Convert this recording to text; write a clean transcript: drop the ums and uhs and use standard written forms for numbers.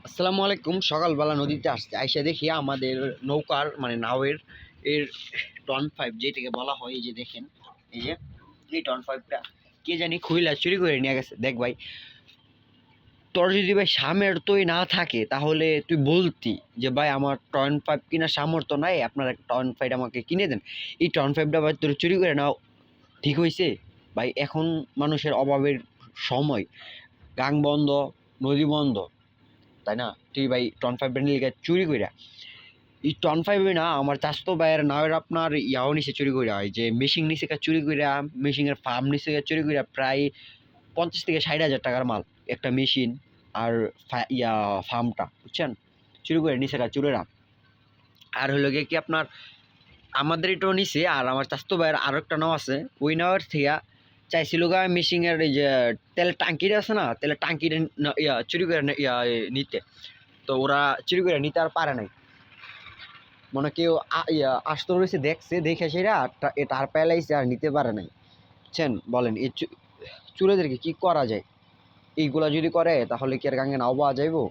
আসসালামু আলাইকুম। সকালবেলা নদীতে আসছে আইসা দেখি আমাদের নৌকার মানে নাওয়ের এর টন ফাইভ যেটাকে বলা হয়, এই যে দেখেন, এই যে এই টন ফাইভটা কে জানি খুইলা চুরি করে নিয়ে গেছে। দেখ ভাই, তোর যদি ভাই সামের তুই না থাকে তাহলে তুই বলতি যে ভাই আমার টন ফাইভ কিনা সামর্থ্য নাই, আপনার একটা টন ফাইভ আমাকে কিনে দেন। এই টন ফাইভটা ভাই তোর চুরি করে নাও, ঠিক হয়েছে? ভাই এখন মানুষের অভাবের সময়, গাং বন্ধ, নদী বন্ধ, তাই না? তুই ভাই টন ফাইভ ব্র্যান্ডের চুরি কইরা, এই টন ফাইভে না আমার চাস্তো ভাইয়ের নাওয়ের আপনার ইয়াও নিচে চুরি কইরা, হয় যে মেশিন নিচে চুরি কইরা, মেশিনের ফার্ম নিচে চুরি কইরা প্রায় 50 থেকে 60 হাজার টাকার মাল একটা মেশিন আর ফার্মটা, বুঝছেন? চুরি করে নিচে চুরেরা। আর হলো গিয়ে কি আপনার আমাদের এটাও নিচে, আর আমার চাস্তো ভাইয়ের আরো একটা নাও আছে, ওই নাওয়ের থেকে চাইছিল গা মেশিনের এই যে তেলের টাঙ্কিটা আছে না, তেলের টাঙ্কিটা চুরি করে নিতে। তো ওরা চুরি করে নিতে আর পারে নাই, মনে কেউ আসতে রয়েছে, দেখছে, দেখে সেটা টার পেলাইছে আর নিতে পারে নাই, বুঝছেন? বলেন এই চুরেদেরকে কি করা যায়? এইগুলা যদি করে তাহলে কি আর গাঙ্গে নাও পাওয়া যাইবো?